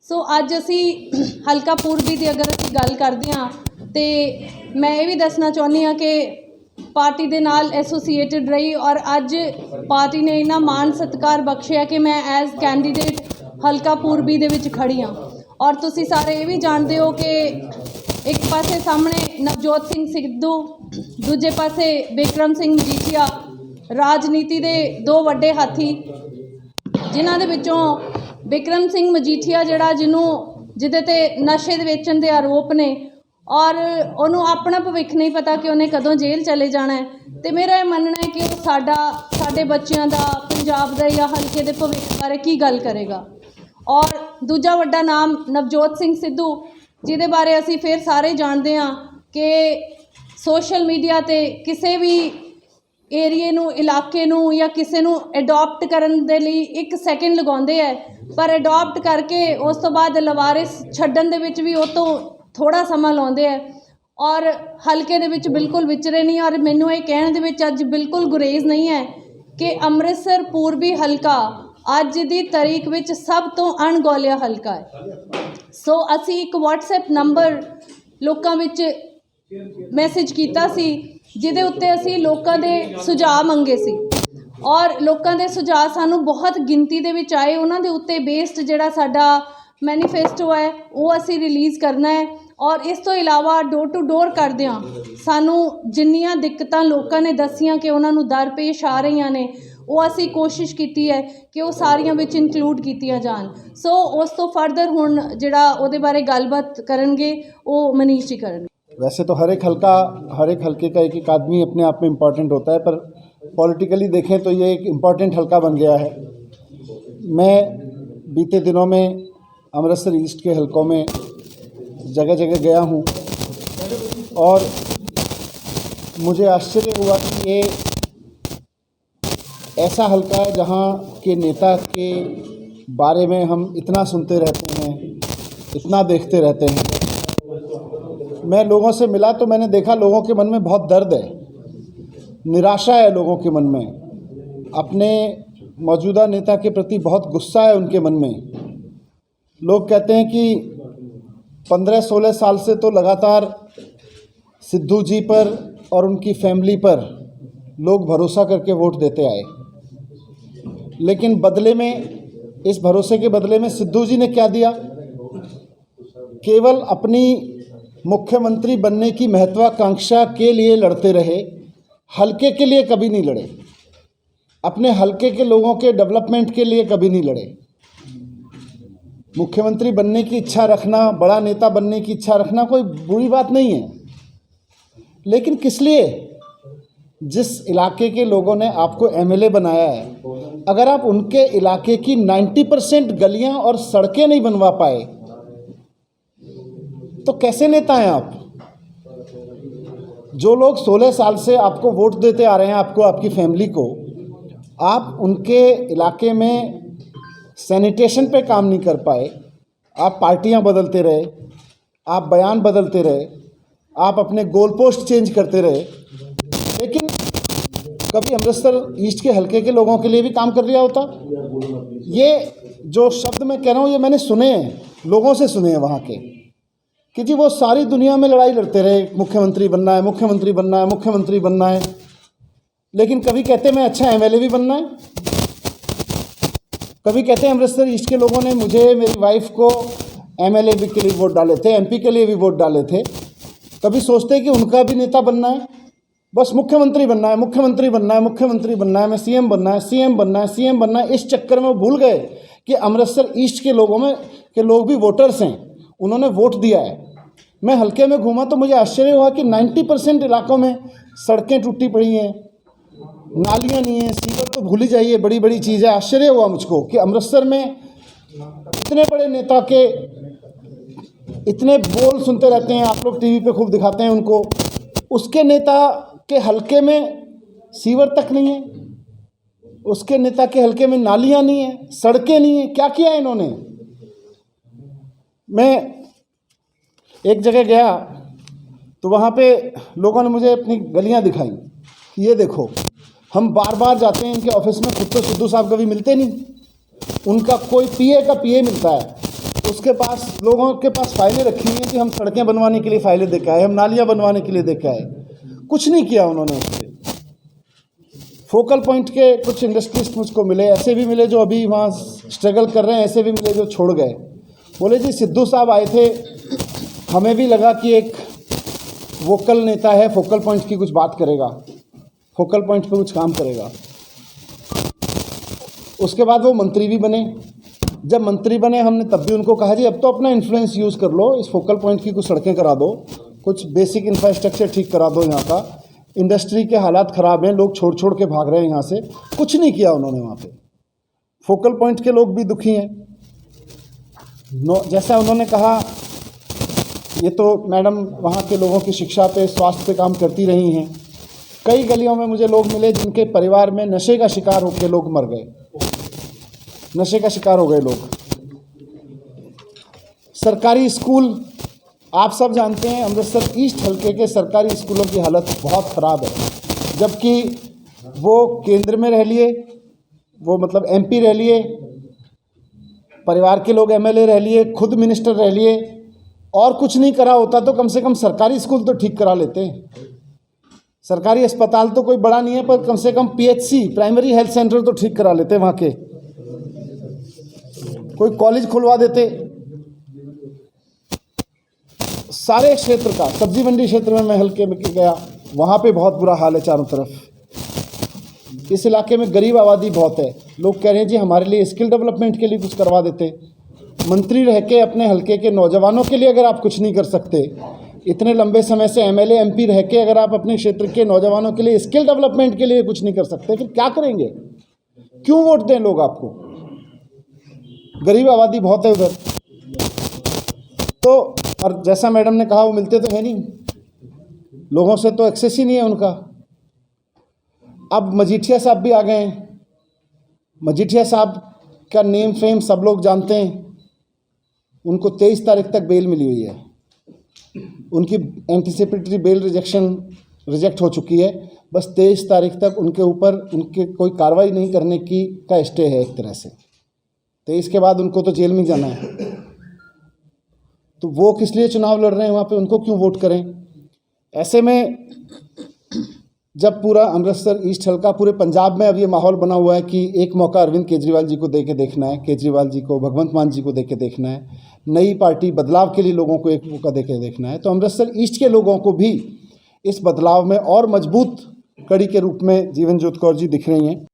सो अज असी हल्का पूर्बी की अगर असी गल करते हाँ तो मैं ये भी दसना चाहुंदी हाँ कि पार्टी दे नाल एसोसीएटिड रही और अज पार्टी ने इन्ना मान सत्कार बख्शिया कि मैं एज कैंडीडेट हल्का पूर्बी दे विच खड़ी हाँ। और तुसी सारे ये भी जानते हो कि एक पासे सामने नवजोत सिंह सिद्धू, दूजे पासे बिक्रम सिंह मजीठिया, राजनीति दे दो वड्डे हाथी, जिन्हां दे विचों बिक्रम सिंह मजीठिया जिहड़ा जिहदे ते नशे दे वेचण दे आरोप ने और उन्होंने अपना भविख नहीं पता कि उन्हें कदों जेल चले जाना है। तो मेरा यह मनना है कि वो साडे बच्चों का पंजाब का या हल्के के भविख बारे की गल करेगा। और दूजा वड्डा नाम नवजोत सिंह सिद्धू, जिहदे बारे असी फिर सारे जानते हाँ कि सोशल मीडिया ते किसी भी एरिए नू, इलाके नू या किसी नू अडॉप्ट करन दे लई 1 सैकेंड लगाउंदे है, पर अडॉप्ट करके उस तो बाद लवारिस छड्डण दे विच भी उस तो थोड़ा समा लाउंदे है और हल्के दे विच बिल्कुल विचरे नहीं। और मैनूं ये कहण दे विच अज बिल्कुल गुरेज नहीं है कि अमृतसर पूर्बी हल्का अज दी तारीख विच सब तो अणगौलिया हल्का है। सो असी एक व्हाट्सएप नंबर लोकां विच मैसेज कीता सी जिहदे उत्ते असी लोकां दे सुझाव मंगे सी और लोकां दे सुझाव सानूं बहुत गिनती दे विच आए। उन्हां दे उत्ते बेस्ड जिहड़ा साडा मैनीफेस्टो है वो असी रिलीज़ करना है। और इस तो इलावा डोर टू डोर करदिआं सानूं जिन्नियां दिक्कतां लोकां ने दसियां कि उन्हां नूं दरपेश आ रहीआं ने वो असी कोशिश कीती है कि वो सारियां विच इंकलूड कीतियां जान। सो उस तो फर्दर हुण जिहड़ा उहदे बारे गलबात करनगे वो मनीष जी करनगे। वैसे तो हर एक हल्के का एक आदमी अपने आप में इम्पॉर्टेंट होता है, पर पॉलिटिकली देखें तो ये एक इम्पॉर्टेंट हल्का बन गया है। मैं बीते दिनों में अमृतसर ईस्ट के हलकों में जगह जगह गया हूँ और मुझे आश्चर्य हुआ कि ये ऐसा हल्का है जहाँ के नेता के बारे में हम इतना सुनते रहते हैं, इतना देखते रहते हैं। मैं लोगों से मिला तो मैंने देखा लोगों के मन में बहुत दर्द है, निराशा है लोगों के मन में, अपने मौजूदा नेता के प्रति बहुत गुस्सा है उनके मन में। लोग कहते हैं कि 15-16 साल से तो लगातार सिद्धू जी पर और उनकी फैमिली पर लोग भरोसा करके वोट देते आए, लेकिन बदले में, इस भरोसे के बदले में सिद्धू जी ने क्या दिया? केवल अपनी मुख्यमंत्री बनने की महत्वाकांक्षा के लिए लड़ते रहे, हल्के के लिए कभी नहीं लड़े, अपने हल्के के लोगों के डेवलपमेंट के लिए कभी नहीं लड़े। मुख्यमंत्री बनने की इच्छा रखना, बड़ा नेता बनने की इच्छा रखना कोई बुरी बात नहीं है, लेकिन किस लिए? जिस इलाके के लोगों ने आपको एमएलए बनाया है, अगर आप उनके इलाके की 90% गलियां और सड़कें नहीं बनवा पाए तो कैसे नेता हैं आप? जो लोग 16 साल से आपको वोट देते आ रहे हैं, आपको, आपकी फैमिली को, आप उनके इलाके में सैनिटेशन पे काम नहीं कर पाए, आप पार्टियां बदलते रहे, आप बयान बदलते रहे, आप अपने गोल पोस्ट चेंज करते रहे, लेकिन कभी अमृतसर ईस्ट के हल्के के लोगों के लिए भी काम कर रहा होता? ये जो शब्द मैं कह रहा हूँ ये मैंने सुने हैं, लोगों से सुने हैं वहाँ के, कि जी वो सारी दुनिया में लड़ाई लड़ते रहे, मुख्यमंत्री बनना है, मुख्यमंत्री बनना है, मुख्यमंत्री बनना है, लेकिन कभी कहते मैं अच्छा एमएलए भी बनना है, कभी कहते हैं अमृतसर ईस्ट के लोगों ने मुझे, मेरी वाइफ को एमएलए भी के लिए वोट डाले थे, एमपी के लिए भी वोट डाले थे, कभी सोचते हैं कि उनका भी नेता बनना है, बस मुख्यमंत्री बनना है, मुख्यमंत्री बनना है, मुख्यमंत्री बनना है, मैं सीएम बनना है, सीएम बनना है, सीएम बनना है। इस चक्कर में वो भूल गए कि अमृतसर ईस्ट के लोग भी वोटर्स हैं, उन्होंने वोट दिया है। मैं हल्के में घूमा तो मुझे आश्चर्य हुआ कि 90% इलाकों में सड़कें टूटी पड़ी हैं, नालियाँ नहीं हैं, सीवर तो भूल ही जाइए, बड़ी बड़ी चीज़ है। आश्चर्य हुआ मुझको कि अमृतसर में इतने बड़े नेता के इतने बोल सुनते रहते हैं, आप लोग टीवी पे खूब दिखाते हैं उनको, उसके नेता के हल्के में सीवर तक नहीं है, उसके नेता के हल्के में नालियाँ नहीं हैं, सड़कें नहीं हैं। क्या किया इन्होंने? मैं एक जगह गया तो वहाँ पे लोगों ने मुझे अपनी गलियाँ दिखाई, ये देखो, हम बार बार जाते हैं इनके ऑफिस में, खुद तो सिद्धू साहब कभी मिलते नहीं, उनका कोई पीए का पीए मिलता है, उसके पास लोगों के पास फाइलें रखी हुई हैं कि हम सड़कें बनवाने के लिए फाइलें दे के आए, हम नालियाँ बनवाने के लिए दे के आए। कुछ नहीं किया उन्होंने उससे। फोकल पॉइंट के कुछ इंडस्ट्रिस्ट मुझको मिले, ऐसे भी मिले जो अभी वहाँ स्ट्रगल कर रहे हैं, ऐसे भी मिले जो छोड़ गए। बोले जी सिद्धू साहब आए थे, हमें भी लगा कि एक वोकल नेता है, फोकल पॉइंट की कुछ बात करेगा, फोकल पॉइंट पे कुछ काम करेगा। उसके बाद वो मंत्री भी बने। जब मंत्री बने हमने तब भी उनको कहा जी अब तो अपना इन्फ्लुएंस यूज़ कर लो, इस फोकल पॉइंट की कुछ सड़कें करा दो, कुछ बेसिक इंफ्रास्ट्रक्चर ठीक करा दो। यहाँ का इंडस्ट्री के हालात ख़राब हैं, लोग छोड़ छोड़ के भाग रहे हैं यहाँ से। कुछ नहीं किया उन्होंने वहाँ पे। फोकल पॉइंट के लोग भी दुखी हैं। जैसा उन्होंने कहा, ये तो मैडम वहाँ के लोगों की शिक्षा पे, स्वास्थ्य पे काम करती रही हैं। कई गलियों में मुझे लोग मिले जिनके परिवार में नशे का शिकार होकर लोग मर गए, नशे का शिकार हो गए लोग। सरकारी स्कूल आप सब जानते हैं, अमृतसर ईस्ट हल्के के सरकारी स्कूलों की हालत बहुत ख़राब है। जबकि वो केंद्र में रह लिए, वो मतलब एमपी रह लिए, परिवार के लोग एमएलए रह लिए, खुद मिनिस्टर रह लिए, और कुछ नहीं करा होता तो कम से कम सरकारी स्कूल तो ठीक करा लेते। सरकारी अस्पताल तो कोई बड़ा नहीं है, पर कम से कम पीएचसी, प्राइमरी हेल्थ सेंटर तो ठीक करा लेते वहाँ के, कोई कॉलेज खुलवा देते। सारे क्षेत्र का, सब्जी मंडी क्षेत्र में मैं हल्के में गया, वहाँ पे बहुत बुरा हाल है चारों तरफ। इस इलाके में गरीब आबादी बहुत है। लोग कह रहे हैं जी हमारे लिए स्किल डेवलपमेंट के लिए कुछ करवा देते। मंत्री रह के अपने हल्के के नौजवानों के लिए अगर आप कुछ नहीं कर सकते, इतने लंबे समय से एमएलए एमपी रह के अगर आप अपने क्षेत्र के नौजवानों के लिए स्किल डेवलपमेंट के लिए कुछ नहीं कर सकते, फिर क्या करेंगे? क्यों वोट दें लोग आपको? गरीब आबादी बहुत है उधर। तो और जैसा मैडम ने कहा, वो मिलते तो है नहीं, लोगों से तो एक्सेस ही नहीं है उनका। अब मजीठिया साहब भी आ गए हैं। मजीठिया साहब का नेम फेम सब लोग जानते हैं। उनको 23 तारीख तक बेल मिली हुई है। उनकी एंटीसिपेटरी बेल रिजेक्ट हो चुकी है। बस 23 तारीख तक उनके ऊपर उनके कोई कार्रवाई नहीं करने की का स्टे है एक तरह से। 23 के बाद उनको तो जेल में जाना है। तो वो किस लिए चुनाव लड़ रहे हैं वहाँ पे? उनको क्यों वोट करें? ऐसे में जब पूरा अमृतसर ईस्ट हल्का, पूरे पंजाब में अब ये माहौल बना हुआ है कि एक मौका अरविंद केजरीवाल जी को दे के देखना है, केजरीवाल जी को, भगवंत मान जी को दे के देखना है, नई पार्टी बदलाव के लिए लोगों को एक मौका दे के देखना है। तो अमृतसर ईस्ट के लोगों को भी इस बदलाव में और मजबूत कड़ी के रूप में जीवन ज्योति कौर जी दिख रही हैं।